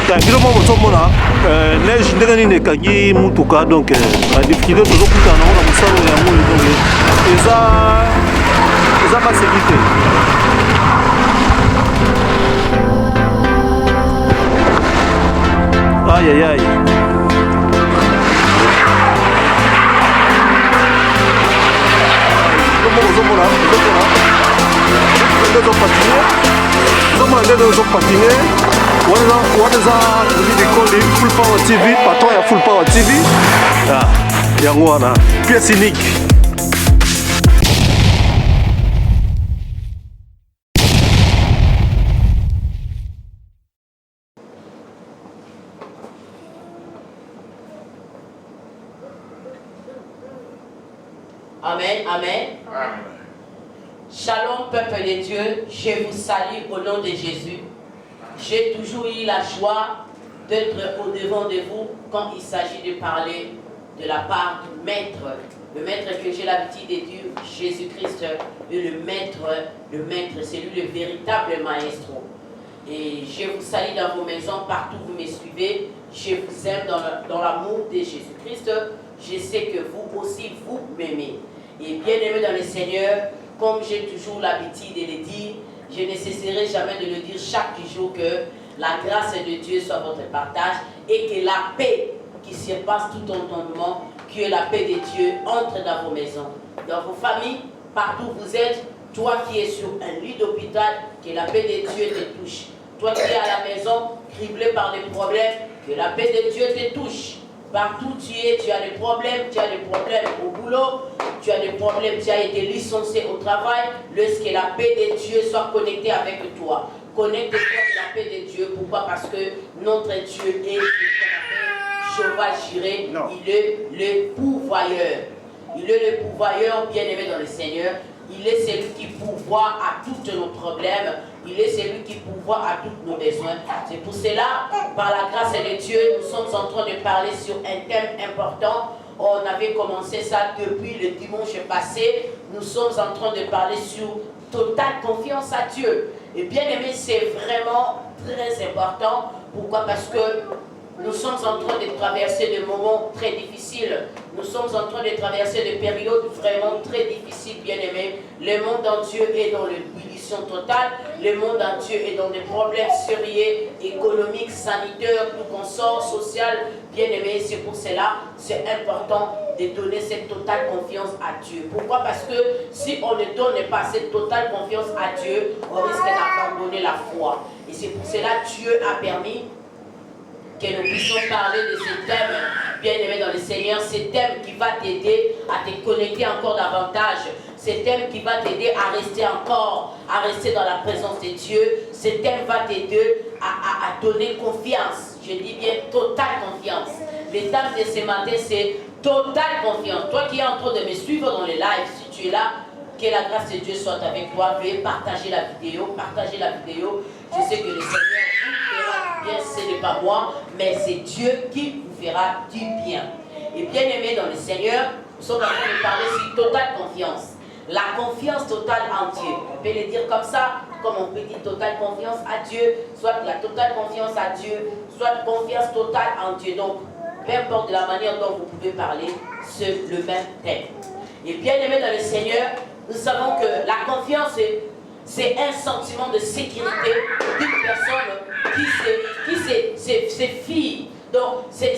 Tranquillement, nous sommes là. Neige, nous avons mutuka donc la difficulté toujours pour nous on a musalo ya muli donc eza pas sécurité. Aïe aïe aïe. Nous sommes là. Nous sommes patinés. What is that? We call it Full Power TV, patron ya Full Power TV. Ah, yango wana pièce unique. Amen, amen. Amen. Shalom, peuple de Dieu, je vous salue au nom de Jésus. J'ai toujours eu la joie d'être au-devant de vous quand il s'agit de parler de la part du Maître. Le Maître que j'ai l'habitude de dire, Jésus-Christ, est le Maître, c'est lui le véritable Maestro. Et je vous salue dans vos maisons, partout où vous me suivez. Je vous aime dans l'amour de Jésus-Christ. Je sais que vous aussi, vous m'aimez. Et bien aimé dans le Seigneur, comme j'ai toujours l'habitude de le dire, je ne cesserai jamais de le dire chaque jour que la grâce de Dieu soit votre partage et que la paix qui surpasse tout entendement, que la paix de Dieu entre dans vos maisons, dans vos familles, partout où vous êtes, toi qui es sur un lit d'hôpital, que la paix de Dieu te touche. Toi qui es à la maison, criblé par des problèmes, que la paix de Dieu te touche. Partout où tu es, tu as des problèmes au boulot, tu as des problèmes, tu as été licencié au travail, laisse que la paix de Dieu soit connectée avec toi. Connecte-toi avec la paix de Dieu. Pourquoi? Parce que notre Dieu est Jéhovah Jireh, il est le pourvoyeur. Il est le pourvoyeur bien-aimé dans le Seigneur. Il est celui qui pourvoit à tous nos problèmes. Il est celui qui pourvoit à tous nos besoins. C'est pour cela, par la grâce de Dieu, nous sommes en train de parler sur un thème important. On avait commencé ça depuis le dimanche passé. Nous sommes en train de parler sur totale confiance à Dieu. Et bien aimé, c'est vraiment très important. Pourquoi? Parce que nous sommes en train de traverser des moments très difficiles. Nous sommes en train de traverser des périodes vraiment très difficiles, bien aimés. Le monde entier est dans l'ébullition totale. Le monde entier est dans des problèmes sérieux, économiques, sanitaires, tout consort, social, bien aimé. C'est pour cela, c'est important de donner cette totale confiance à Dieu. Pourquoi? Parce que si on ne donne pas cette totale confiance à Dieu, on risque d'abandonner la foi. Et c'est pour cela que Dieu a permis que nous puissions parler de ce thème, bien aimé dans le Seigneur, ce thème qui va t'aider à te connecter encore davantage, ce thème qui va t'aider à rester dans la présence de Dieu, ce thème va t'aider à donner confiance, je dis bien totale confiance. Le thème de ce matin, c'est totale confiance. Toi qui es en train de me suivre dans les lives, si tu es là, que la grâce de Dieu soit avec toi, veuillez partager la vidéo, Je sais que le Seigneur vous fera bien, ce n'est pas moi, mais c'est Dieu qui vous fera du bien. Et bien aimé dans le Seigneur, nous sommes en train de parler sur totale confiance. La confiance totale en Dieu. On peut le dire comme ça, comme on peut dire totale confiance à Dieu, soit la totale confiance à Dieu, soit confiance totale en Dieu. Donc, peu importe la manière dont vous pouvez parler, c'est le même thème. Et bien aimé dans le Seigneur, nous savons que la confiance, c'est un sentiment de sécurité d'une personne qui se fie. Donc, c'est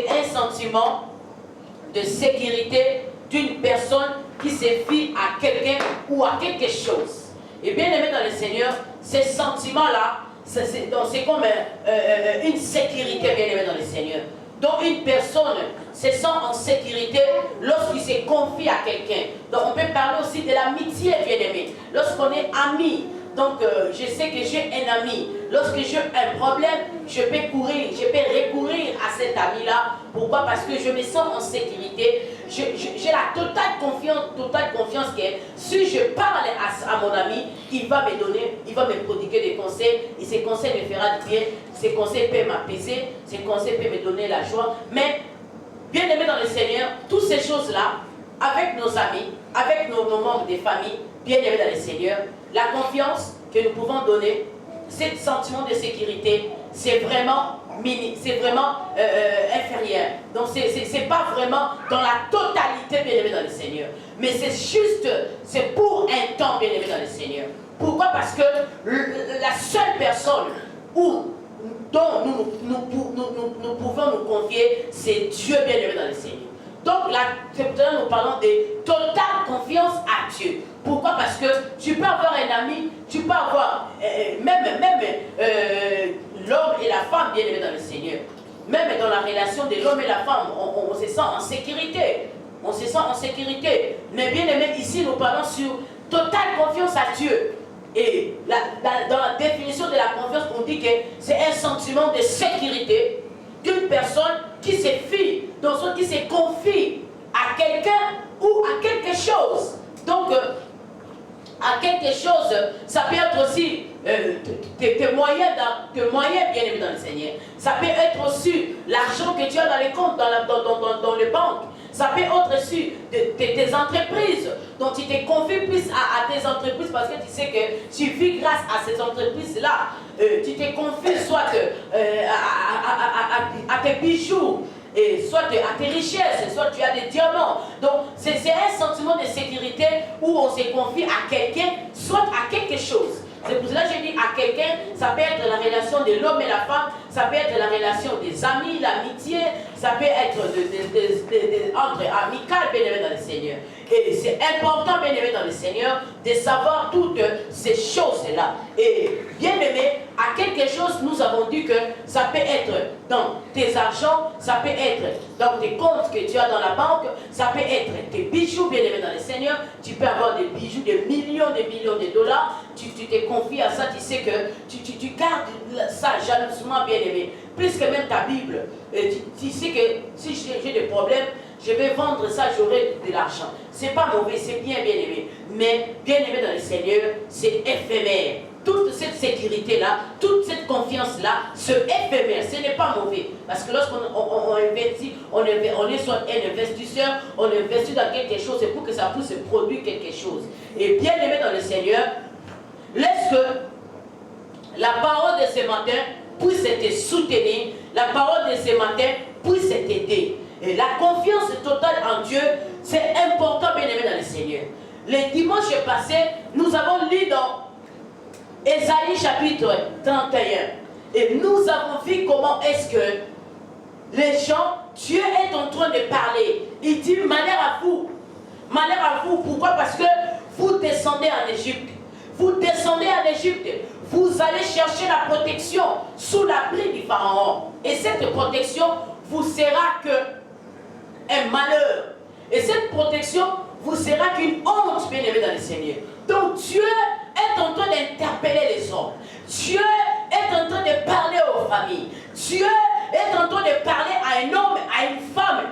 un sentiment de sécurité d'une personne qui se fie à quelqu'un ou à quelque chose. Et bien aimé dans le Seigneur, ces sentiments-là, c'est comme une sécurité, bien aimé dans le Seigneur. Donc une personne se sent en sécurité lorsqu'il se confie à quelqu'un. Donc on peut parler aussi de l'amitié, bien aimé. Lorsqu'on est amis, donc je sais que j'ai un ami. Lorsque j'ai un problème, je peux recourir à cet ami-là. Pourquoi? Parce que je me sens en sécurité. J'ai la totale confiance que si je parle à mon ami, il va me prodiguer des conseils. Et ces conseils me feront du bien. Ces conseils peuvent m'apaiser. Ces conseils peuvent me donner la joie. Mais bien-aimés dans le Seigneur, toutes ces choses-là, avec nos amis, avec nos membres des familles, bien-aimés dans le Seigneur, la confiance que nous pouvons donner, ce sentiment de sécurité, c'est vraiment inférieur. Donc c'est pas vraiment dans la totalité, bien-aimés dans le Seigneur. Mais c'est juste, c'est pour un temps, bien-aimés dans le Seigneur. Pourquoi? Parce que la seule personne dont nous pouvons nous confier, c'est Dieu, bien-aimé dans le Seigneur. Donc là, c'est pour ça que nous parlons de totale confiance à Dieu. Pourquoi? Parce que tu peux avoir un ami, tu peux avoir même l'homme et la femme, bien-aimés dans le Seigneur. Même dans la relation de l'homme et la femme, on se sent en sécurité. On se sent en sécurité. Mais bien aimé, ici nous parlons sur totale confiance à Dieu. Et dans la définition de la confiance, on dit que c'est un sentiment de sécurité d'une personne qui se fie, qui se confie à quelqu'un ou à quelque chose. Donc, à quelque chose, ça peut être aussi tes moyens, bien aimés dans le Seigneur. Ça peut être aussi l'argent que tu as dans les comptes, dans les banques. Ça peut être aussi tes entreprises, dont tu te confies plus à tes entreprises parce que tu sais que tu vis grâce à ces entreprises-là. Tu te confies soit à tes bijoux, et soit à tes richesses, soit tu as des diamants. Donc c'est un sentiment de sécurité où on se confie à quelqu'un, soit à quelque chose. C'est pour cela que j'ai dit à quelqu'un, ça peut être la relation de l'homme et la femme, ça peut être la relation des amis, l'amitié, ça peut être entre amicales, bien-aimés dans le Seigneur. Et c'est important, bien-aimés dans le Seigneur, de savoir toutes ces choses-là. Et bien-aimés, à quelque chose, nous avons dit que ça peut être dans tes argents, ça peut être dans tes comptes que tu as dans la banque, ça peut être tes bijoux, bien-aimés dans le Seigneur. Tu peux avoir des bijoux de millions de dollars, tu te confies à ça, tu sais que tu gardes ça jalousement, bien-aimé. Plus que même ta Bible, tu sais que si j'ai des problèmes, je vais vendre ça, j'aurai de l'argent. C'est pas mauvais, c'est bien aimé. Mais bien aimé dans le Seigneur, c'est éphémère. Toute cette sécurité-là, toute cette confiance-là, c'est éphémère, ce n'est pas mauvais. Parce que lorsqu'on investit, on est soit un investisseur, on investit dans quelque chose, c'est pour que ça puisse produire quelque chose. Et bien aimé dans le Seigneur, laisse que la parole de ce matin puisse te soutenir, la parole de ce matin puisse t'aider. Et la confiance totale en Dieu, c'est important, bien aimé dans le Seigneur. Le dimanche passé, nous avons lu dans Ésaïe chapitre 31. Et nous avons vu comment est-ce que les gens, Dieu est en train de parler. Il dit, malheur à vous. Malheur à vous. Pourquoi? Parce que vous descendez en Égypte. Vous descendez en Égypte. Vous allez chercher la protection sous l'abri du Pharaon. Et cette protection vous sera que un malheur. Et cette protection vous sera qu'une honte, bien aimé dans le Seigneur. Donc Dieu est en train d'interpeller les hommes. Dieu est en train de parler aux familles. Dieu est en train de parler à un homme, à une femme.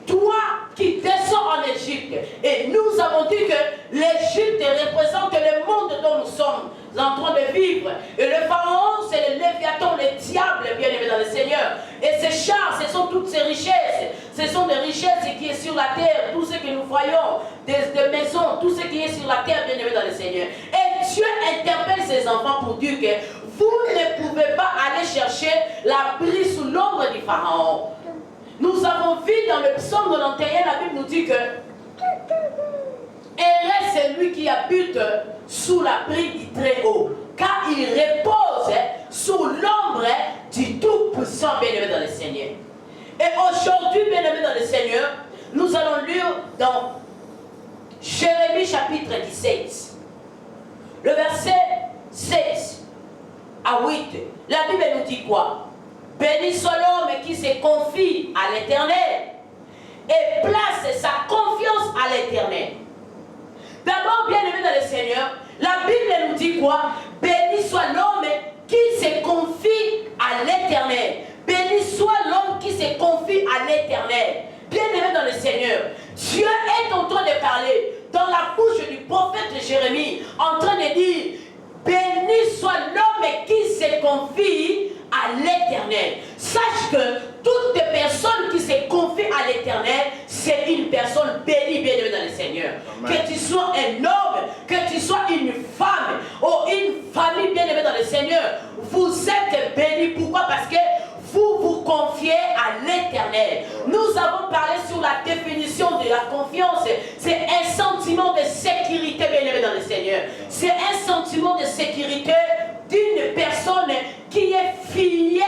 Toi qui descends en Égypte. Et nous avons dit que l'Égypte représente le monde dont nous sommes en train de vivre. Et le Pharaon, c'est le Léviathan, le diable, bien aimé dans le Seigneur. Et ces chars, ce sont toutes ces richesses. Ce sont des richesses qui sont sur la terre. Tout ce que nous voyons, des maisons, tout ce qui est sur la terre, bien aimé dans le Seigneur. Et Dieu interpelle ses enfants pour dire que vous ne pouvez pas aller chercher l'abri sous l'ombre du Pharaon. Nous avons vu dans le psaume 91, la Bible nous dit que heureux c'est lui qui habite sous l'abri du Très-Haut, car il repose sous l'ombre du Tout-Puissant, bien-aimé dans le Seigneur. Et aujourd'hui, bien-aimé dans le Seigneur, nous allons lire dans Jérémie chapitre 17, le verset 7 à 8. La Bible nous dit quoi? Béni soit l'homme qui se confie à l'Éternel et place sa confiance à l'Éternel. D'abord, bien aimé dans le Seigneur, la Bible nous dit quoi? Béni soit l'homme qui se confie à l'Éternel. Béni soit l'homme qui se confie à l'Éternel. Bien aimé dans le Seigneur, Dieu est en train de parler dans la bouche du prophète Jérémie, en train de dire, béni soit l'homme qui se confie à l'Éternel. Sache que toutes les personnes qui se confient à l'Éternel, une personne bénie, bien-aimée dans le Seigneur. Amen. Que tu sois un homme, que tu sois une femme, ou une famille bien-aimée dans le Seigneur, vous êtes bénis. Pourquoi? Parce que vous vous confiez à l'Éternel. Nous avons parlé sur la définition de la confiance. C'est un sentiment de sécurité, bien-aimé dans le Seigneur. C'est un sentiment de sécurité d'une personne qui est filiée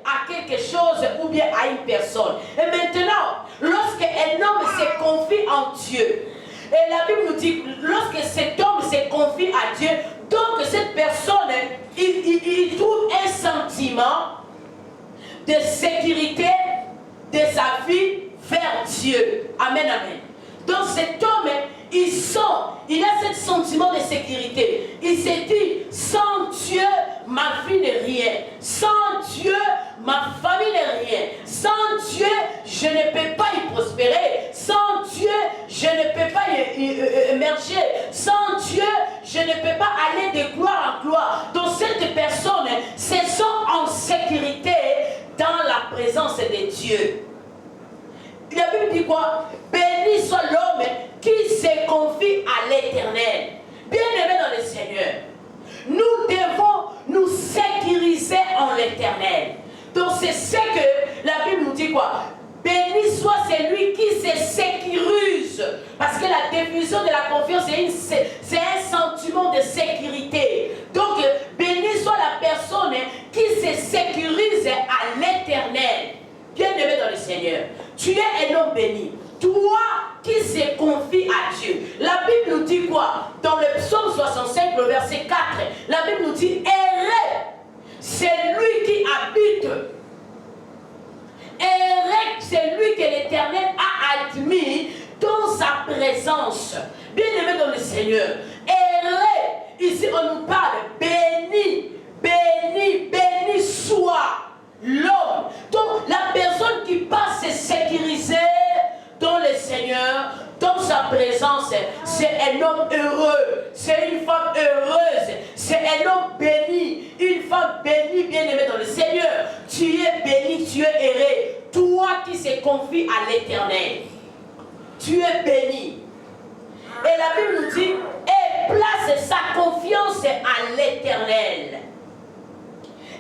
à quelque chose ou bien à une personne. Et maintenant, lorsqu'un homme se confie en Dieu, et la Bible nous dit, lorsque cet homme se confie à Dieu, donc cette personne, il trouve un sentiment de sécurité de sa vie vers Dieu. Amen, amen. Donc cet homme, il a ce sentiment de sécurité. Il s'est dit, sans Dieu, ma vie n'est rien. Sans Dieu, ma famille n'est rien. Sans Dieu, je ne peux pas y prospérer. Sans Dieu, je ne peux pas y émerger. Sans Dieu, je ne peux pas aller de gloire en gloire. Donc cette personne se sent en sécurité dans la présence de Dieu. La Bible dit quoi? Béni soit l'homme qui se confie à l'Éternel. Bien-aimé dans le Seigneur, nous devons nous sécuriser en l'Éternel. Donc c'est ce que la Bible nous dit quoi? Béni soit celui qui se sécurise. Parce que la définition de la confiance, c'est un sentiment de sécurité. Donc, béni soit la personne qui se sécurise à l'Éternel. Bien-aimé dans le Seigneur, tu es un homme béni. Toi qui se confie à Dieu. La Bible nous dit quoi? Dans le psaume 65, le verset 4, la Bible nous dit, errez, c'est lui qui habite. Errez, c'est lui que l'Éternel a admis dans sa présence. Bien-aimé dans le Seigneur, errez, ici on nous parle, béni, béni, béni soit l'homme. Donc la personne qui passe se sécuriser dans le Seigneur, dans sa présence, c'est un homme heureux, c'est une femme heureuse, c'est un homme béni, une femme bénie, bien-aimée dans le Seigneur. Tu es béni, tu es heureux, toi qui se confie à l'Éternel. Tu es béni. Et la Bible nous dit, et place sa confiance à l'Éternel.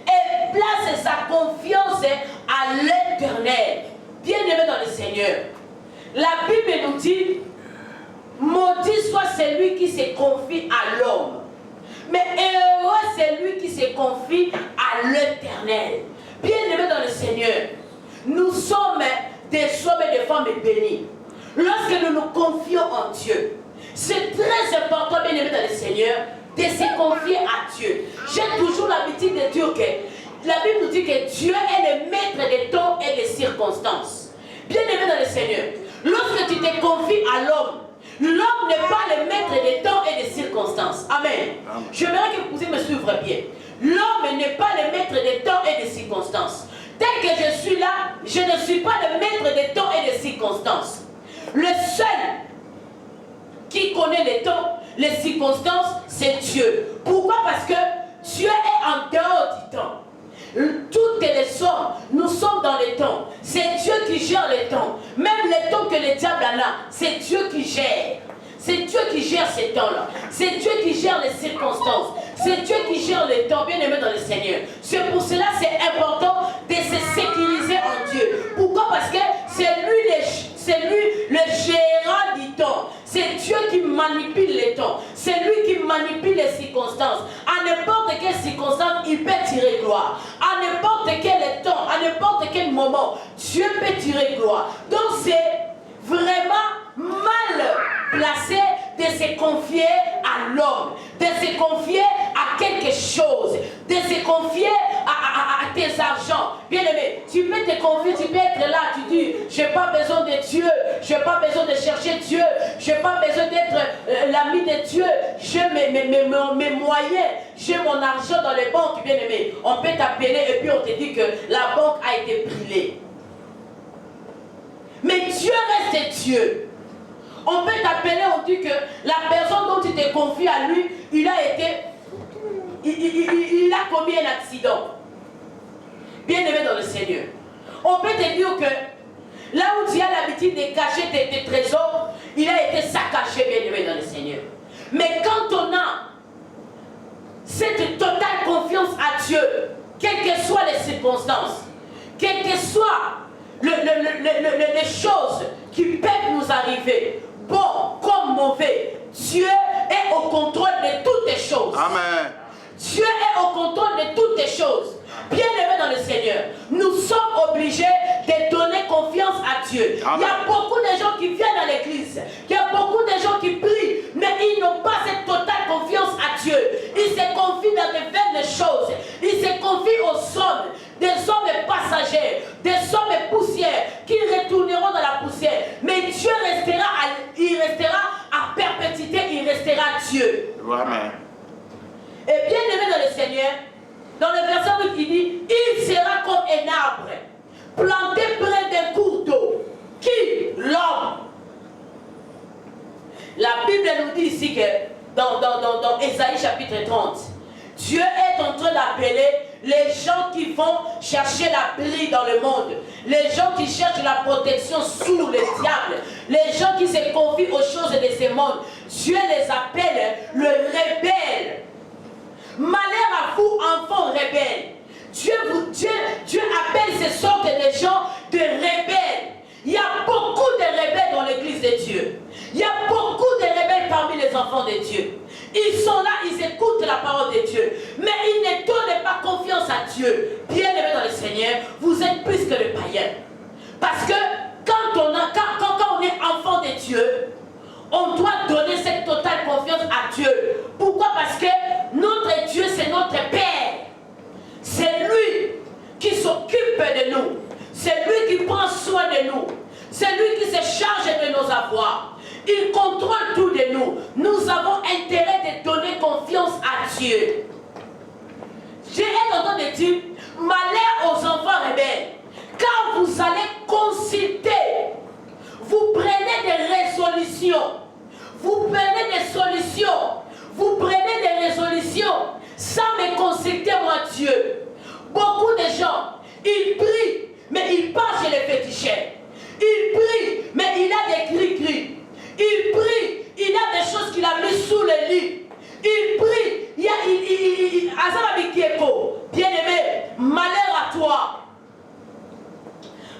Et place sa confiance à l'Éternel. Bien-aimé dans le Seigneur. La Bible nous dit, maudit soit celui qui se confie à l'homme. Mais heureux celui qui se confie à l'Éternel. Bien-aimé dans le Seigneur, nous sommes des hommes et des femmes bénis. Lorsque nous nous confions en Dieu, c'est très important, bien-aimé dans le Seigneur, de se confier à Dieu. J'ai toujours l'habitude de dire que la Bible nous dit que Dieu est le maître des temps et des circonstances. Bien-aimé dans le Seigneur, lorsque tu te confies à l'homme, l'homme n'est pas le maître des temps et des circonstances. Amen. J'aimerais que vous me suivre bien. L'homme n'est pas le maître des temps et des circonstances. Tel que je suis là, je ne suis pas le maître des temps et des circonstances. Le seul qui connaît les temps, les circonstances, c'est Dieu. Pourquoi? Parce que Dieu est en dehors du temps. Toutes les hommes, nous sommes dans les temps. C'est Dieu qui gère les temps. Même les temps que le diable en a, c'est Dieu qui gère. C'est Dieu qui gère ces temps-là. C'est Dieu qui gère les circonstances. C'est Dieu qui gère les temps, bien aimé dans le Seigneur. C'est pour cela que c'est important de se sécuriser en Dieu. Pourquoi? Parce que c'est lui le gérant du temps. C'est Dieu qui manipule les temps. C'est lui qui manipule les circonstances. À n'importe quelle circonstance, il peut tirer gloire. À n'importe quel temps, à n'importe quel moment, Dieu peut tirer gloire. Donc c'est vraiment mal placé de se confier à l'homme, de se confier à quelque chose, de se confier à tes argents. Bien aimé, tu peux te confier, tu peux être là, tu dis, je n'ai pas besoin de Dieu, je n'ai pas besoin de chercher Dieu, je n'ai pas besoin d'être l'ami de Dieu, j'ai mes moyens, j'ai mon argent dans les banques, bien aimé. On peut t'appeler et puis on te dit que la banque a été brûlée. Mais Dieu reste Dieu. On peut t'appeler, on dit que la personne dont tu te confies à lui, il a commis un accident. Bien aimé dans le Seigneur. On peut te dire que Là où tu as l'habitude de cacher tes trésors, il a été saccagé, bien-aimé dans le Seigneur. Mais quand on a cette totale confiance à Dieu, quelles que soient les circonstances, quelles que soient les choses qui peuvent nous arriver, bon comme mauvais, Dieu est au contrôle de toutes les choses. Amen. Dieu est au contrôle de toutes les choses. Bien-aimés dans le Seigneur, nous sommes obligés de donner confiance à Dieu. Amen. Il y a beaucoup de gens qui viennent à l'église, il y a beaucoup de gens qui prient, mais ils n'ont pas cette totale confiance à Dieu. Ils se confient dans de vaines choses. Ils se confient aux hommes, des hommes passagers, des hommes poussières qui retourneront dans la poussière. Mais Dieu restera à perpétuité, il restera Dieu. Amen. Et bien aimé dans le Seigneur, dans le verset 8, il dit, il sera comme un arbre planté près d'un cours d'eau. Qui? L'homme. La Bible nous dit ici que dans Ésaïe chapitre 30, Dieu est en train d'appeler les gens qui vont chercher la pluie dans le monde, les gens qui cherchent la protection sous le diable, les gens qui se confient aux choses de ce monde. Dieu les appelle le rebelle. Malheur à vous, enfants rebelles. Dieu appelle ces sortes de gens de rebelles. Il y a beaucoup de rebelles dans l'église de Dieu. Il y a beaucoup de rebelles parmi les enfants de Dieu. Ils sont là, ils écoutent la parole de Dieu. Mais ils ne donnent pas confiance à Dieu. Bien-aimés dans le Seigneur, vous êtes plus que le païen. Parce que quand on est enfant de Dieu, on doit donner cette totale confiance à Dieu. Pourquoi? Parce que notre Dieu, c'est notre Père. C'est lui qui s'occupe de nous. C'est lui qui prend soin de nous. C'est lui qui se charge de nos avoirs. Il contrôle tout de nous. Nous avons intérêt de donner confiance à Dieu. J'ai entendu dire, malheur aux enfants rebelles. Quand vous allez consulter, vous prenez des résolutions. Vous prenez des solutions. Vous prenez des résolutions sans me consulter, moi, Dieu. Beaucoup de gens, ils prient, mais ils passent chez les féticheurs. Il prie, mais il a des cris-cris. Il prie, il a des choses qu'il a mis sous le lit. Il prie, bien-aimé, malheur à toi.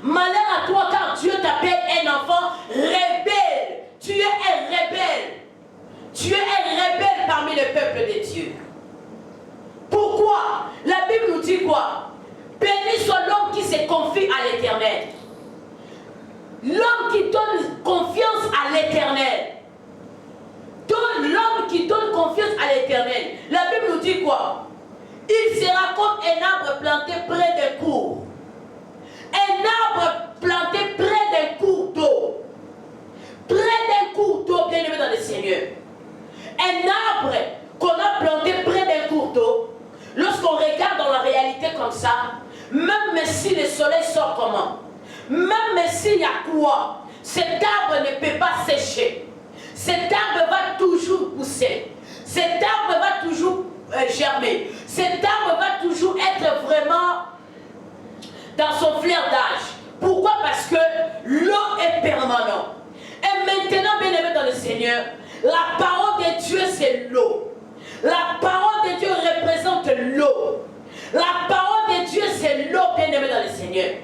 Malheur à toi car Dieu t'appelle un enfant rebelle. Tu es un rebelle. Tu es un rebelle parmi le peuple de Dieu. Pourquoi? La Bible nous dit quoi? Béni soit l'homme qui se confie à l'Éternel. L'homme qui donne confiance à l'Éternel. L'homme qui donne confiance à l'Éternel. La Bible nous dit quoi? Il sera comme un arbre planté près d'un cours. Un arbre planté près d'un cours d'eau. Près d'un cours d'eau, bien aimé dans le Seigneur. Un arbre qu'on a planté près d'un cours d'eau, lorsqu'on regarde dans la réalité comme ça, même si le soleil sort comment, même s'il y a quoi, cet arbre ne peut pas sécher. Cet arbre va toujours pousser. Cet arbre va toujours germer. Cet arbre va toujours être vraiment dans son flair d'âge. Pourquoi? Parce que l'eau est permanente. Et maintenant, bien aimé dans le Seigneur, la parole de Dieu, c'est l'eau. La parole de Dieu représente l'eau. La parole de Dieu, c'est l'eau, bien aimé dans le Seigneur.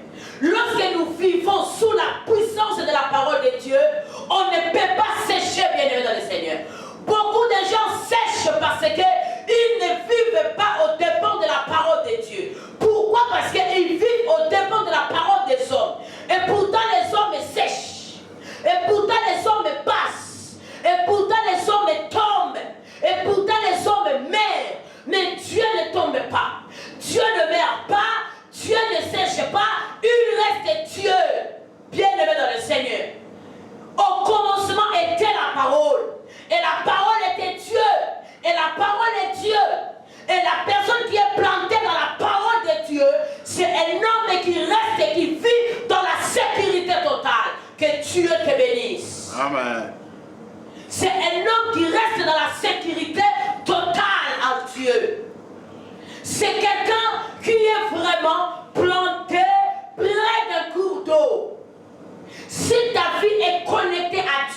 Lorsque nous vivons sous la puissance de la parole de Dieu, on ne peut pas sécher, bien aimé dans le Seigneur. Beaucoup de gens sèchent parce qu'ils ne vivent pas au dépend de la parole de Dieu. Pourquoi? Parce qu'ils vivent au dépend de la parole des hommes. Et pourtant les hommes sèchent. Et pourtant les hommes passent. Et pourtant les hommes tombent. Et pourtant les hommes meurent. Mais Dieu ne tombe pas. Dieu ne meurt pas. Dieu ne sèche pas. Il reste Dieu. Bien aimé dans le Seigneur. Au commencement était la parole. Et la parole était Dieu. Et la parole est Dieu. Et la personne qui est plantée dans la parole de Dieu, c'est un homme qui reste et qui vit dans la sécurité totale. Que Dieu te bénisse. Amen. C'est un homme qui reste dans la sécurité totale en Dieu. C'est quelqu'un qui est vraiment planté près d'un cours d'eau.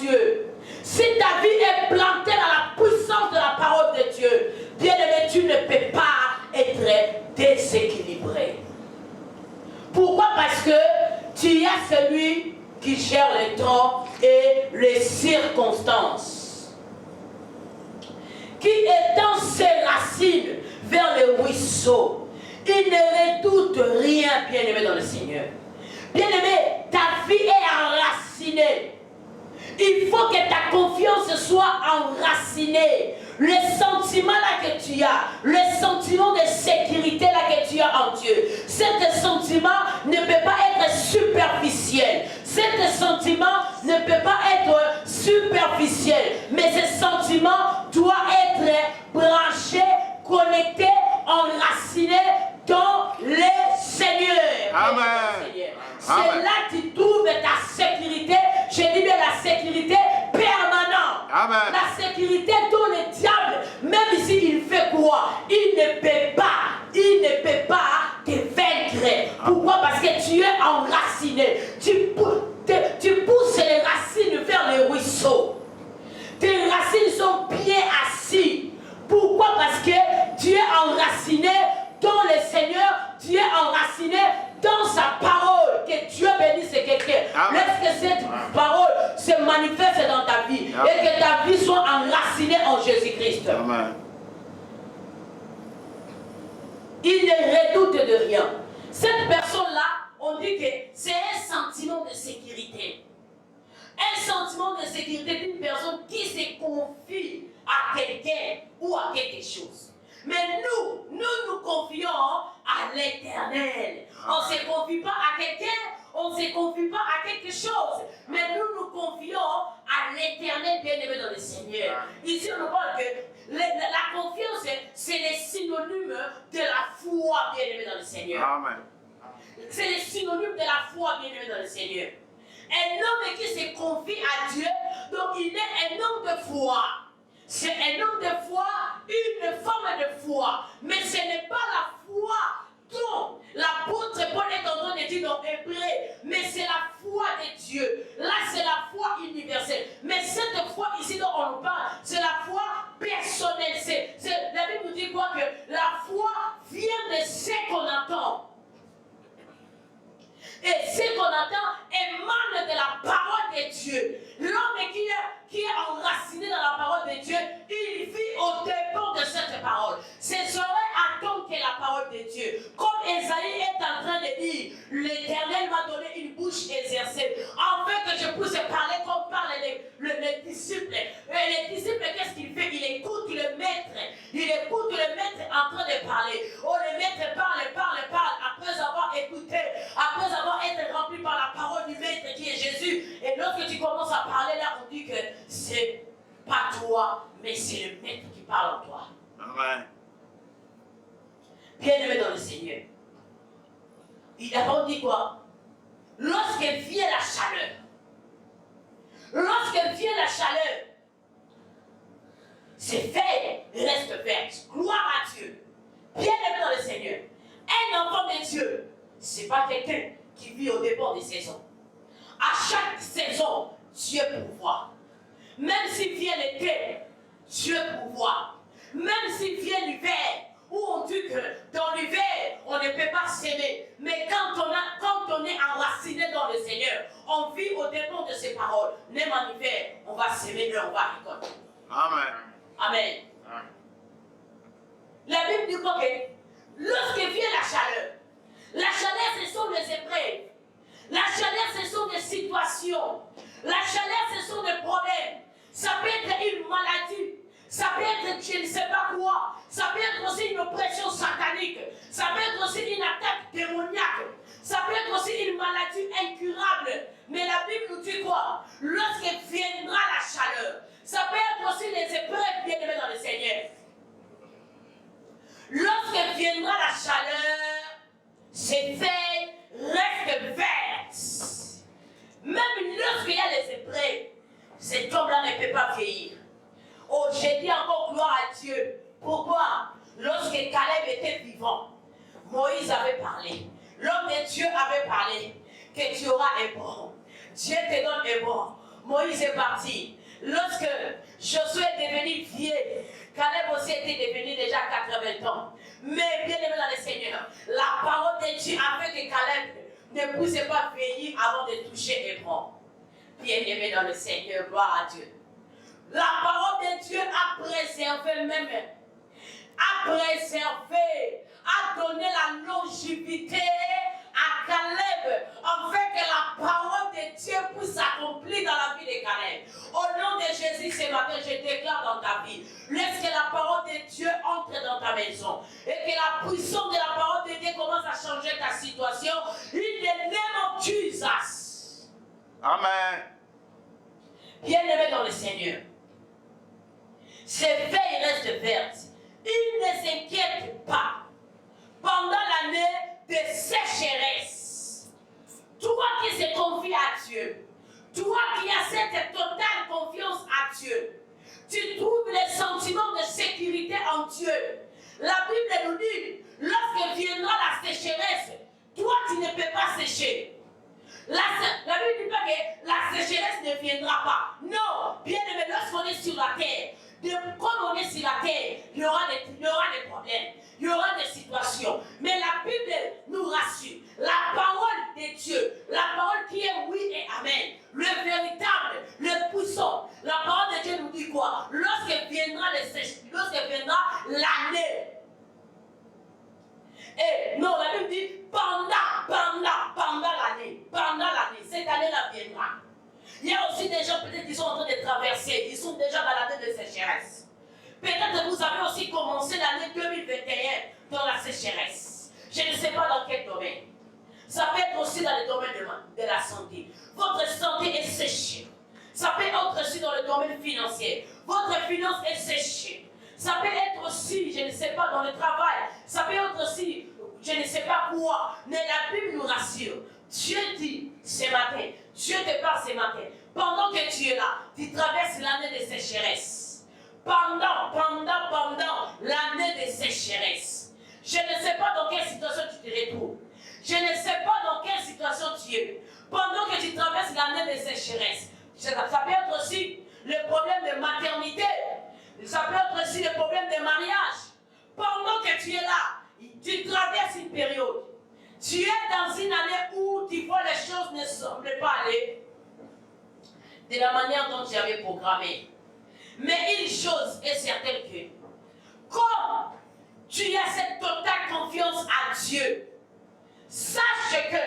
Dieu, si ta vie est plantée dans la puissance de la parole de Dieu, bien-aimé, tu ne peux pas être déséquilibré. Pourquoi? Parce que tu as celui qui gère les temps et les circonstances, qui étend ses racines vers le ruisseau. Il ne redoute rien, bien-aimé dans le Seigneur. Bien-aimé, ta vie est enracinée. Il faut que ta confiance soit enracinée. Le sentiment là que tu as, le sentiment de sécurité là que tu as en Dieu, cet sentiment ne peut pas être superficiel. Cet sentiment ne peut pas être superficiel. Mais ce sentiment doit être branché, connecté, enraciné dans le Seigneur. Amen. C'est là que tu trouves ta sécurité. Je dis bien la sécurité permanente. Amen. La sécurité dont le diable, même si il fait quoi, il ne peut pas te vaincre. Pourquoi? Parce que tu es enraciné. Tu pousses les racines vers les ruisseaux. Tes racines sont bien assises. Pourquoi? Parce que tu es enraciné dans le Seigneur, tu es enraciné dans sa parole. Que Dieu bénisse quelqu'un. Laisse que cette parole se manifeste dans ta vie. Amen. Et que ta vie soit enracinée en Jésus-Christ. Amen. Il ne redoute de rien. Cette personne-là, on dit que c'est un sentiment de sécurité. Un sentiment de sécurité d'une personne qui se confie à quelqu'un ou à quelque chose. Mais nous confions à l'Éternel. On ne se confie pas à quelqu'un, on ne se confie pas à quelque chose. Mais nous confions à l'Éternel bien-aimé dans le Seigneur. Ici, on nous parle que la confiance, c'est le synonyme de la foi bien-aimé dans le Seigneur. Amen. C'est le synonyme de la foi bien-aimé dans le Seigneur. Un homme qui se confie à Dieu, donc il est un homme de foi. C'est un homme de foi, une forme de foi. Mais ce n'est pas la foi dont l'apôtre Paul est en train de dire dans Hébreu. Mais c'est la foi de Dieu. Là, c'est la foi universelle. Mais cette foi ici dont on nous parle, c'est la foi personnelle. La Bible nous dit quoi? Que la foi vient de ce qu'on entend. Et ce qu'on entend émane de la parole de Dieu. L'homme qui est enraciné dans la parole de Dieu, il vit au dépend de cette parole. Ce serait attendre que la parole de Dieu. Comme Esaïe est en train de dire, l'Éternel m'a donné une bouche exercée, afin que je puisse parler comme parlent les disciples. Et les disciples, qu'est-ce qu'il fait? Il écoute le maître. Il écoute le maître en train de parler. Oh, le maître parle. Après avoir écouté, après avoir été rempli par la parole du maître qui est Jésus. Et lorsque tu commences à parler là, on dit que c'est pas toi, mais c'est le maître qui parle en toi. Amen. Bien-aimé dans le Seigneur. Il a pas dit quoi? Lorsque vient la chaleur, c'est fait, reste vert. Gloire à Dieu. Bien-aimé dans le Seigneur. Un enfant de Dieu, c'est pas quelqu'un qui vit au départ des saisons. À chaque saison, Dieu pourvoit. Même s'il vient l'été, Dieu pourvoit. Même s'il vient l'hiver, où on dit que dans l'hiver, on ne peut pas s'aimer. Mais quand on est enraciné dans le Seigneur, on vit au dépend de ses paroles. Même en hiver, on va s'aimer et on va récolter. Amen. Amen. Amen. La Bible dit quoi? Lorsque vient la chaleur, ce sont des épreuves. La chaleur, ce sont des situations. La chaleur, ce sont des problèmes. Ça peut être une maladie. Ça peut être je ne sais pas quoi. Ça peut être aussi une oppression satanique. Ça peut être aussi une attaque démoniaque. Ça peut être aussi une maladie incurable. Mais la Bible nous dit quoi? Lorsque viendra la chaleur, ça peut être aussi les épreuves bien-aimées dans le Seigneur. Lorsque viendra la chaleur, ces feuilles restent vertes. Même lorsqu'il y a les épreuves, cet homme-là ne peut pas vieillir. Oh, j'ai dit encore gloire à Dieu. Pourquoi? Lorsque Caleb était vivant, Moïse avait parlé. L'homme de Dieu avait parlé que tu auras Hébron. Dieu te donne Hébron. Moïse est parti. Lorsque Josué est devenu vieux, Caleb aussi était devenu déjà 80 ans. Mais bien aimé dans le Seigneur, la parole de Dieu a fait que Caleb ne puisse pas vieillir avant de toucher Hébron. Bien aimé dans le Seigneur, gloire à Dieu. La parole de Dieu a préservé même, a donné la longévité à Caleb, afin que la parole de Dieu puisse s'accomplir dans la vie de Caleb. Au nom de Jésus, ce matin, je déclare dans ta vie, laisse que la parole de Dieu entre dans ta maison et que la puissance de la parole de Dieu commence à changer ta situation. In the name of Jesus. Amen. Bien-aimé dans le Seigneur, ces feuilles restent vertes. Il ne s'inquiète pas pendant l'année de sécheresse. Toi qui se confie à Dieu, toi qui as cette totale confiance à Dieu, tu trouves le sentiment de sécurité en Dieu. La Bible nous dit, lorsque viendra la sécheresse, toi tu ne peux pas sécher. La Bible ne dit pas que la sécheresse ne viendra pas. Non, bien aimé, lorsqu'on est sur la terre, comme on est sur la terre, il y aura des problèmes, il y aura des situations. Mais la Bible nous rassure. La parole de Dieu, la parole qui est oui et amen, le véritable, le puissant. La parole de Dieu nous dit quoi? Lorsque viendra l'année. Et non, la Bible dit pendant l'année, cette année-là viendra. Il y a aussi des gens peut-être qui sont en train de traverser, ils sont déjà dans l'année de sécheresse. Peut-être que vous avez aussi commencé l'année 2021 dans la sécheresse. Je ne sais pas dans quel domaine. Ça peut être aussi dans le domaine de la santé. Votre santé est séchée. Ça peut être aussi dans le domaine financier. Votre finance est séchée. Ça peut être aussi, je ne sais pas, dans le travail. Ça peut être aussi, je ne sais pas quoi. Mais la Bible nous rassure. Dieu dit ce matin, Dieu te parle ce matin. Pendant que tu es là, tu traverses l'année de sécheresse. Pendant l'année de sécheresse. Je ne sais pas dans quelle situation tu te retrouves. Je ne sais pas dans quelle situation tu es. Pendant que tu traverses l'année de sécheresse. Ça peut être aussi le problème de maternité. Ça peut être aussi le problème de mariage. Pendant que tu es là, tu traverses une période. Tu es dans une année où tu vois les choses ne semblent pas aller de la manière dont tu avais programmé. Mais une chose est certaine que, comme tu as cette totale confiance à Dieu, sache que,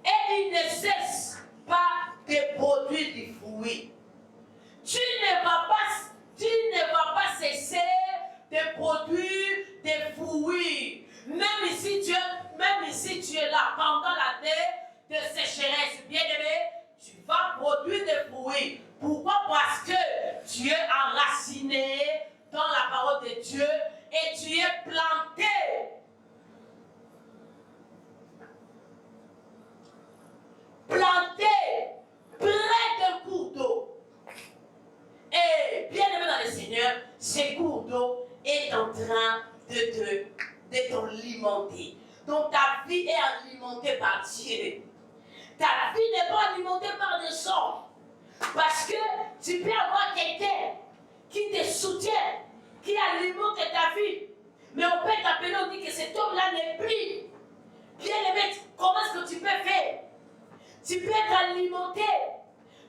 et il ne cesse pas de produire du fruit. Tu ne vas pas cesser de produire des fruits. Même si tu es là pendant l'année de sécheresse, bien aimé, tu vas produire des fruits. Pourquoi? Parce que tu es enraciné dans la parole de Dieu et tu es planté. Planté près d'un cours d'eau. Et bien aimé dans le Seigneur, ce cours d'eau est en train de t'alimenter. Donc ta vie est alimentée par Dieu. Ta vie n'est pas alimentée par le sang. Parce que tu peux avoir quelqu'un qui te soutient, qui alimente ta vie. Mais on peut t'appeler, on dit que cet homme-là n'est plus. Bien aimé, comment est-ce que tu peux faire? Tu peux être alimenté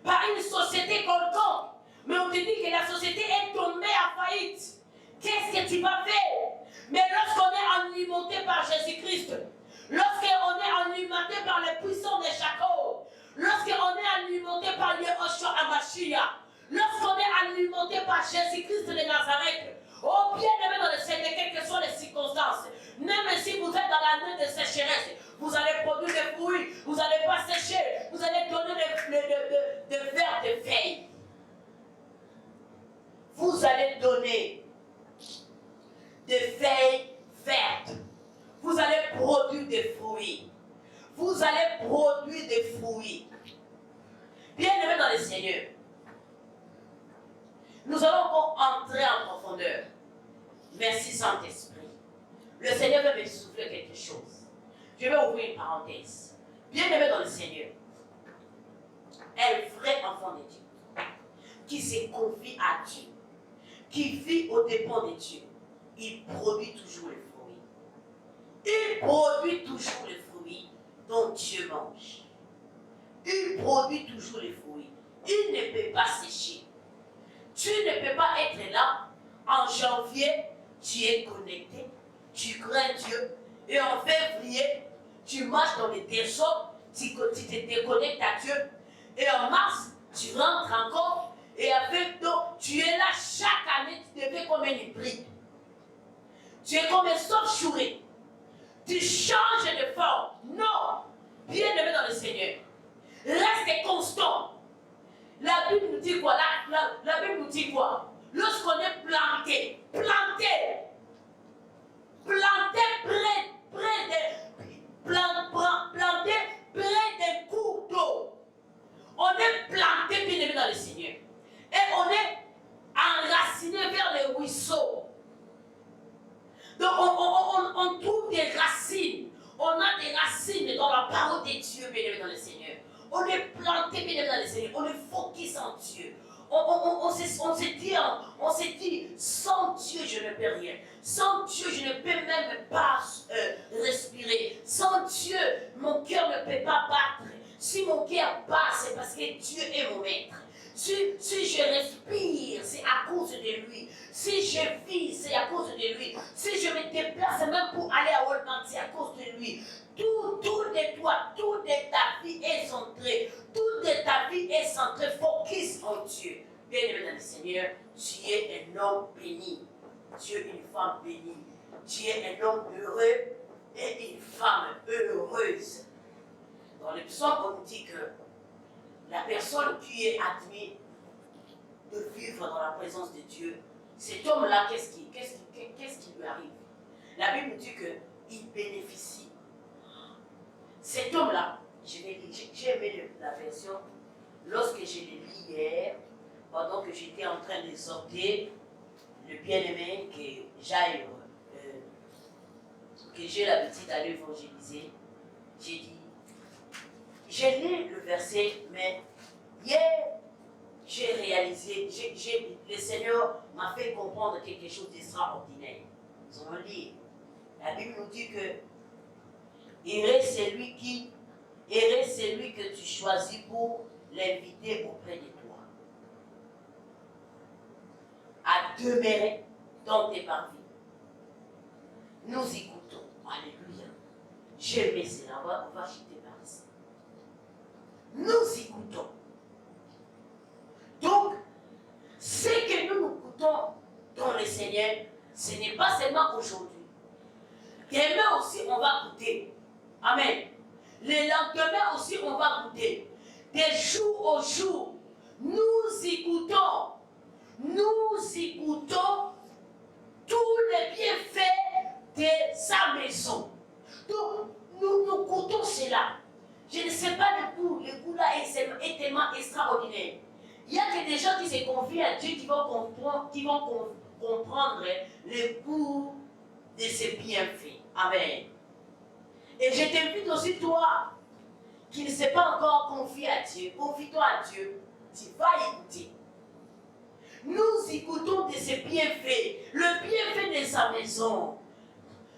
par une société quelconque. Mais on te dit que la société est tombée en faillite. Qu'est-ce que tu vas faire? Mais lorsqu'on est alimenté par Jésus-Christ, lorsqu'on est alimenté par les puissants de Jacob, lorsqu'on est alimenté par Yehoshua Hamashiach, lorsqu'on est alimenté par Jésus-Christ de Nazareth, oh bien-aimé dans le Seigneur, quelles que soient les circonstances, même si vous êtes dans l'année de sécheresse, vous allez produire des fruits, vous n'allez pas sécher, vous allez donner de vertes feuilles. Vous allez donner des feuilles vertes. Vous allez produire des fruits. Vous allez produire des fruits. Bien-aimés dans le Seigneur, nous allons encore entrer en profondeur. Merci Saint-Esprit. Le Seigneur veut me souffler quelque chose. Je vais ouvrir une parenthèse. Bien-aimés dans le Seigneur, un vrai enfant de Dieu, qui se confie à Dieu, qui vit aux dépens de Dieu, il produit toujours les fruits. Il produit toujours les fruits dont Dieu mange. Il produit toujours les fruits. Il ne peut pas sécher. Tu ne peux pas être là en janvier, tu es connecté, tu crains Dieu, et en février, tu marches dans les désordres, tu te déconnectes à Dieu, et en mars, tu rentres encore, et avec toi, tu es là chaque année, tu deviens comme un hybride. Tu es comme un sauf-chouré. Tu changes de forme. Non! Bien-aimé dans le Seigneur. Reste constant. La Bible nous dit quoi? La Bible nous dit quoi? Lorsqu'on est planté près d'un cours d'eau. On est planté, bien aimé dans le Seigneur. Et on est enraciné vers les ruisseaux. Donc on trouve des racines. On a des racines dans la parole de Dieu, bien aimé dans le Seigneur. On est planté, bien aimé dans le Seigneur. On est focus en Dieu. On se dit, sans Dieu, je ne peux rien. Sans Dieu, je ne peux même pas respirer. Sans Dieu, mon cœur ne peut pas battre. Si mon cœur bat, c'est parce que Dieu est mon maître. Si je respire, c'est à cause de lui. Si je vis, c'est à cause de lui. Si je me déplace même pour aller à Walmart, c'est à cause de lui. Tout de toi, tout de ta vie est centré. Tout de ta vie est centré. Focus en Dieu. Bien-aimé dans le Seigneur, tu es un homme béni. Tu es une femme bénie. Tu es un homme heureux et une femme heureuse. Dans le psaume, on nous dit que la personne qui est admise de vivre dans la présence de Dieu, cet homme-là, qu'est-ce qui lui arrive? La Bible nous dit qu'il bénéficie. Cet homme-là, j'ai aimé la version, lorsque je l'ai lu hier, pendant que j'étais en train d'exhorter le bien-aimé que j'ai l'habitude d'aller évangéliser, j'ai dit, j'ai lu le verset, mais hier, j'ai réalisé, le Seigneur m'a fait comprendre quelque chose d'extraordinaire. Nous allons lire. La Bible nous dit que heureux celui que tu choisis pour l'inviter auprès de toi, à demeurer dans tes parvis. Nous écoutons. Alléluia. J'aime cela. On va jeter par ici. Nous écoutons. Donc, ce que nous écoutons dans le Seigneur, ce n'est pas seulement aujourd'hui. Demain aussi, on va goûter. Amen. Le lendemain aussi, on va goûter. Des jours au jour, nous écoutons. Nous écoutons tous les bienfaits de sa maison. Donc, nous goûtons cela. Je ne sais pas le goût là est tellement extraordinaire. Il y a que des gens qui se confient à Dieu qui vont comprendre le goût de ses bienfaits. Amen. Et je t'invite aussi, toi, qui ne sais pas encore confier à Dieu, confie-toi à Dieu, tu vas écouter. Nous écoutons de ses bienfaits, le bienfait de sa maison,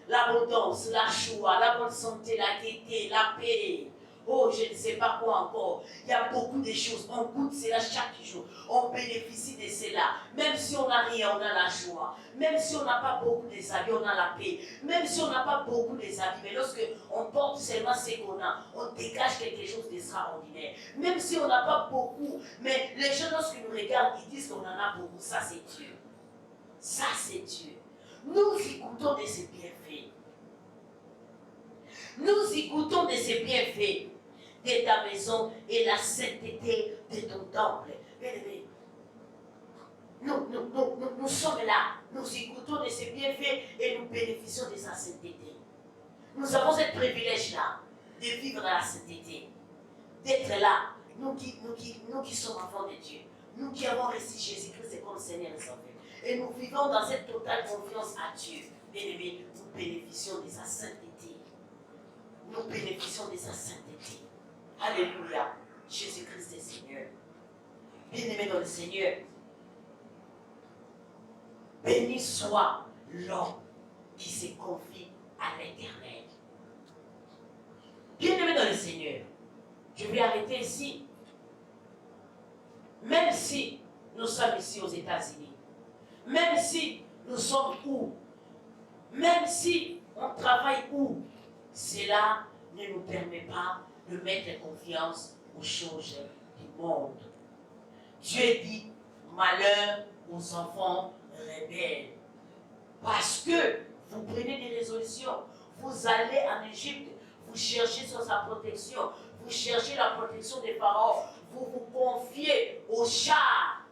l'abondance, la joie, la bonne santé, la gaieté, la paix. Oh, je ne sais pas quoi encore. Il y a beaucoup de choses. On goûte cela chaque jour. On bénéficie de cela. Même si on n'a rien, on a la joie. Même si on n'a pas beaucoup des habits, on a la paix. Même si on n'a pas beaucoup des habits, mais lorsque on porte seulement ce qu'on a, on dégage quelque chose d'extraordinaire. Même si on n'a pas beaucoup, mais les gens, lorsqu'ils nous regardent, ils disent qu'on en a beaucoup. Ça, c'est Dieu. Ça, c'est Dieu. Nous écoutons de ses bienfaits. Nous écoutons de ses bienfaits de ta maison et la sainteté de ton temple. Bien-aimés, nous sommes là, nous écoutons de ses bienfaits et nous bénéficions de sa sainteté. Nous avons ce privilège-là de vivre dans la sainteté, d'être là, nous qui sommes enfants de Dieu, nous qui avons reçu Jésus-Christ comme Seigneur et Sauveur. Et nous vivons dans cette totale confiance à Dieu. Bien-aimés, nous bénéficions de sa sainteté. Nous bénéficions de sa sainteté. Alléluia. Jésus-Christ est Seigneur. Bien-aimé dans le Seigneur, béni soit l'homme qui se confie à l'Éternel. Bien-aimé dans le Seigneur, je vais arrêter ici. Même si nous sommes ici aux États-Unis, même si nous sommes où, même si on travaille où, cela ne nous permet pas de mettre confiance aux choses du monde. Dieu dit malheur aux enfants rebelles. Parce que vous prenez des résolutions, vous allez en Égypte, vous cherchez sur sa protection, vous cherchez la protection des pharaons, vous vous confiez aux chars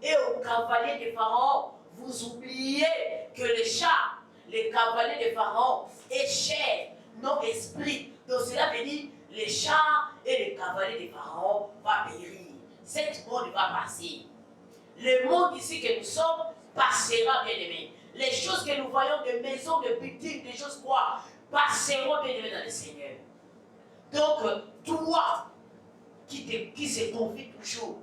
et aux cavaliers des pharaons. Vous oubliez que les chars, les cavaliers des pharaons est chair, non esprit. Donc cela veut dire les chars et les cavaliers des pharaons vont périr. Cette monde va passer. Le monde ici que nous sommes passera, bien aimé. Les choses que nous voyons de maisons, de boutiques, des choses quoi, passeront, bien aimé, dans le Seigneur. Donc, toi qui se confie toujours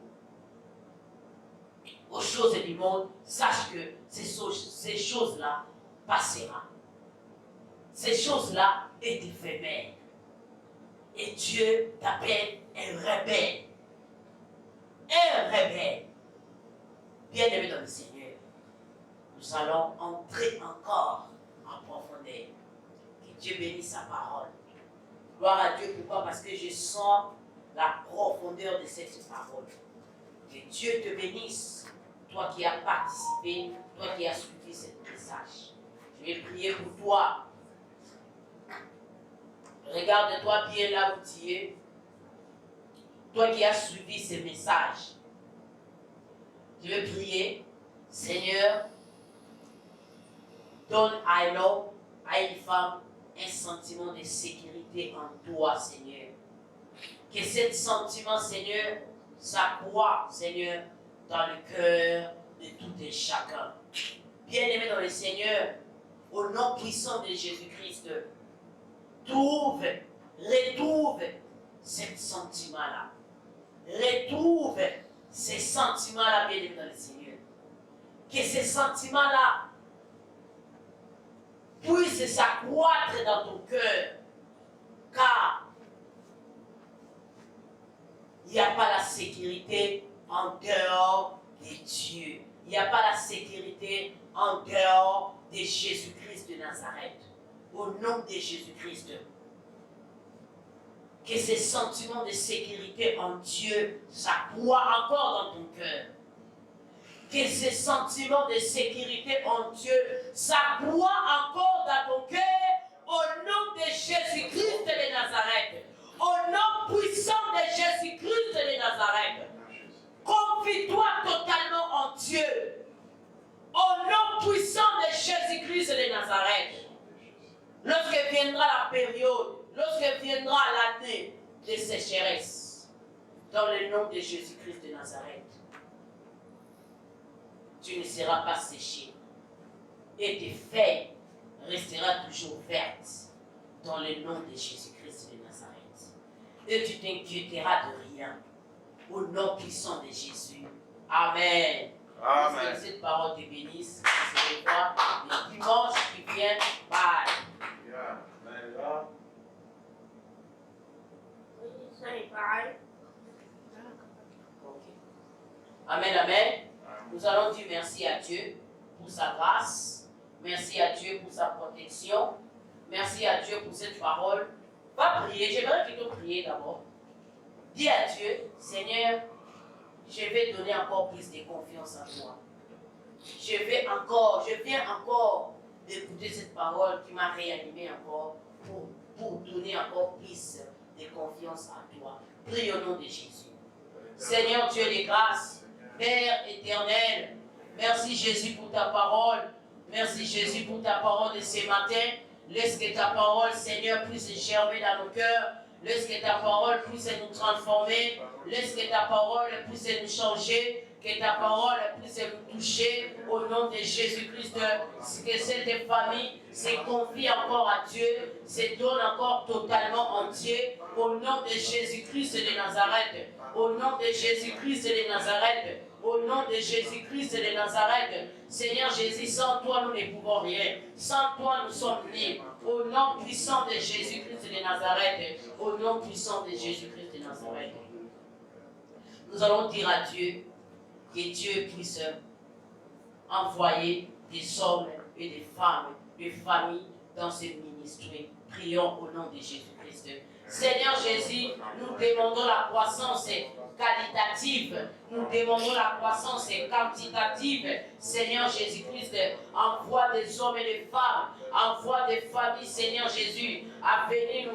aux choses du monde, sache que ces choses-là passeront. Ces choses-là est éphémère. Et Dieu t'appelle un rebelle. Un rebelle. Bien-aimé dans le Seigneur, nous allons entrer encore en profondeur. Que Dieu bénisse sa parole. Gloire à Dieu, pourquoi? Parce que je sens la profondeur de cette parole. Que Dieu te bénisse, toi qui as participé, toi qui as suivi ce message. Je vais prier pour toi. Regarde-toi bien là où tu es. Toi qui as suivi ce message. Je vais prier, Seigneur, donne à un homme, à une femme, un sentiment de sécurité en toi, Seigneur. Que ce sentiment, Seigneur, s'accroît, Seigneur, dans le cœur de tout et chacun. Bien-aimé dans le Seigneur, au nom puissant de Jésus-Christ, retrouve ce sentiment-là. Retrouve ces sentiments-là, bien-aimé dans le Seigneur. Que ces sentiments-là puissent s'accroître dans ton cœur. Car il n'y a pas la sécurité en dehors de Dieu. Il n'y a pas la sécurité en dehors de Jésus-Christ de Nazareth. Au nom de Jésus-Christ. Que ces sentiments de sécurité en Dieu s'accroît encore dans ton cœur. Que ces sentiments de sécurité en Dieu s'accroît encore dans ton cœur au nom de Jésus-Christ de Nazareth. Au nom puissant de Jésus-Christ de Nazareth. Confie-toi totalement en Dieu. Au nom puissant de Jésus-Christ de Nazareth. Lorsque viendra la période, lorsque viendra l'année de sécheresse, dans le nom de Jésus-Christ de Nazareth, tu ne seras pas séché et tes feuilles resteront toujours vertes dans le nom de Jésus-Christ de Nazareth. Et tu t'inquiéteras de rien au nom puissant de Jésus. Amen. Amen. Que cette parole te bénisse. On se revoit le dimanche qui vient. Bye. Yeah. Okay. Amen, amen. Nous allons dire merci à Dieu pour sa grâce. Merci à Dieu pour sa protection. Merci à Dieu pour cette parole. Va prier. J'aimerais plutôt prier d'abord. Dis à Dieu, Seigneur, je vais donner encore plus de confiance en toi. Je viens encore d'écouter cette parole qui m'a réanimé encore pour donner encore plus de confiance en toi. Prie au nom de Jésus. Seigneur Dieu des grâces, Père éternel, merci Jésus pour ta parole. Merci Jésus pour ta parole de ce matin. Laisse que ta parole, Seigneur, puisse germer dans nos cœurs. Laisse que ta parole puisse nous transformer. Laisse que ta parole puisse nous changer. Que ta parole puisse nous toucher au nom de Jésus-Christ. Que cette famille se confie encore à Dieu, se donne encore totalement entier au nom de Jésus-Christ de Nazareth. Au nom de Jésus-Christ de Nazareth. Au nom de Jésus-Christ de Nazareth. Seigneur Jésus, sans toi nous ne pouvons rien. Sans toi nous sommes libres. Au nom puissant de Jésus-Christ de Nazareth. Au nom puissant de Jésus-Christ de Nazareth. Nous allons dire à Dieu que Dieu puisse envoyer des hommes et des femmes, des familles dans ce ministère. Prions au nom de Jésus-Christ. Seigneur Jésus, nous demandons la croissance qualitative, nous demandons la croissance quantitative. Seigneur Jésus-Christ, envoie des hommes et des femmes, envoie des familles, Seigneur Jésus, à venir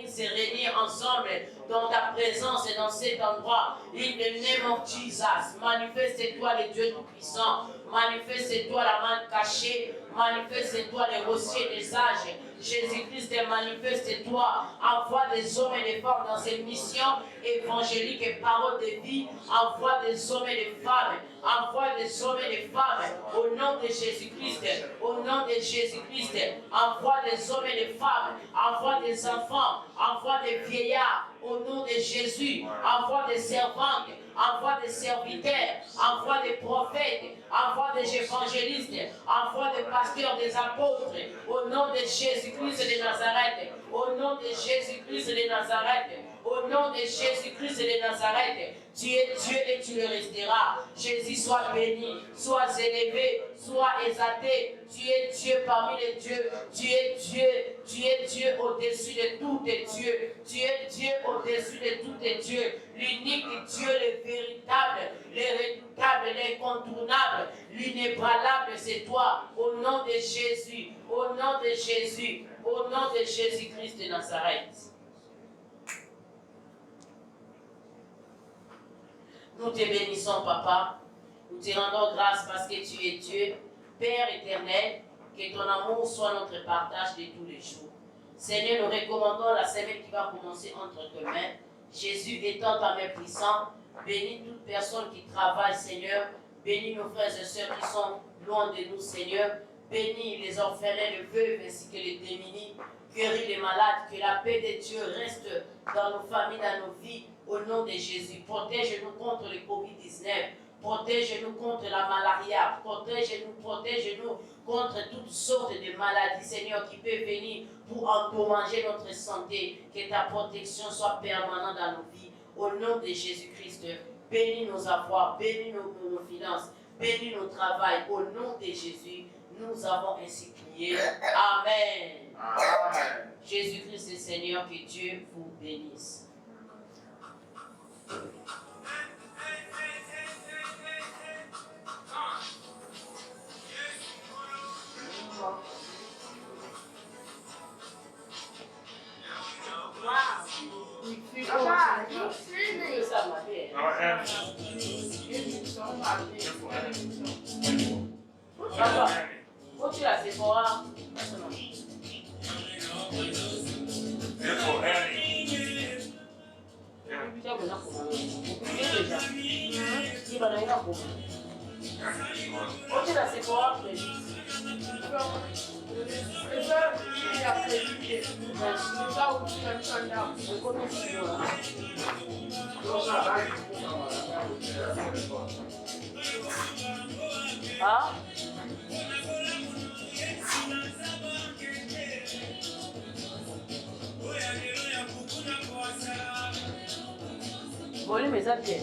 se réunir ensemble dans ta présence et dans cet endroit. In the name of Jesus, manifeste-toi le Dieu Tout-Puissant, manifeste-toi la main cachée, manifeste-toi les rossiers des âges. Jésus-Christ, manifeste-toi, envoie des hommes et des femmes dans cette mission évangélique et parole de vie, envoie des hommes et des femmes, envoie des hommes et des femmes, au nom de Jésus-Christ, au nom de Jésus-Christ, envoie des hommes et des femmes, envoie des enfants, envoie des vieillards, au nom de Jésus, envoie des servantes, envoie des serviteurs, envoie des prophètes, envoie des évangélistes, envoie des pasteurs, des apôtres, au nom de Jésus-Christ de Nazareth, au nom de Jésus-Christ de Nazareth, au nom de Jésus-Christ de Nazareth. Tu es Dieu et tu le resteras. Jésus, sois béni, sois élevé, sois exalté. Tu es Dieu parmi les dieux. Tu es Dieu au-dessus de tous les dieux. Tu es Dieu au-dessus de tous les dieux. L'unique Dieu, le véritable, le redoutable, l'incontournable, l'inébranlable, c'est toi. Au nom de Jésus, au nom de Jésus, au nom de Jésus-Christ de Nazareth. Nous te bénissons, Papa. Nous te rendons grâce parce que tu es Dieu, Père éternel, que ton amour soit notre partage de tous les jours. Seigneur, nous recommandons la semaine qui va commencer entre tes mains. Jésus étant ta main puissante, bénis toute personne qui travaille, Seigneur. Bénis nos frères et sœurs qui sont loin de nous, Seigneur. Bénis les orphelins, les veuves ainsi que les démunis. Guéris les malades, que la paix de Dieu reste dans nos familles, dans nos vies, au nom de Jésus. Protège-nous contre le Covid-19, protège-nous contre la malaria, protège-nous contre toutes sortes de maladies, Seigneur, qui peuvent venir pour endommager notre santé. Que ta protection soit permanente dans nos vies, au nom de Jésus-Christ. Bénis nos avoirs, bénis nos finances, bénis nos travails, au nom de Jésus. Nous avons ainsi prié. Amen. Amen. Jésus-Christ est Seigneur, que Dieu vous bénisse. Faut-tu la Sephora? Faut-tu la Sephora? Ah? Volume eza bien.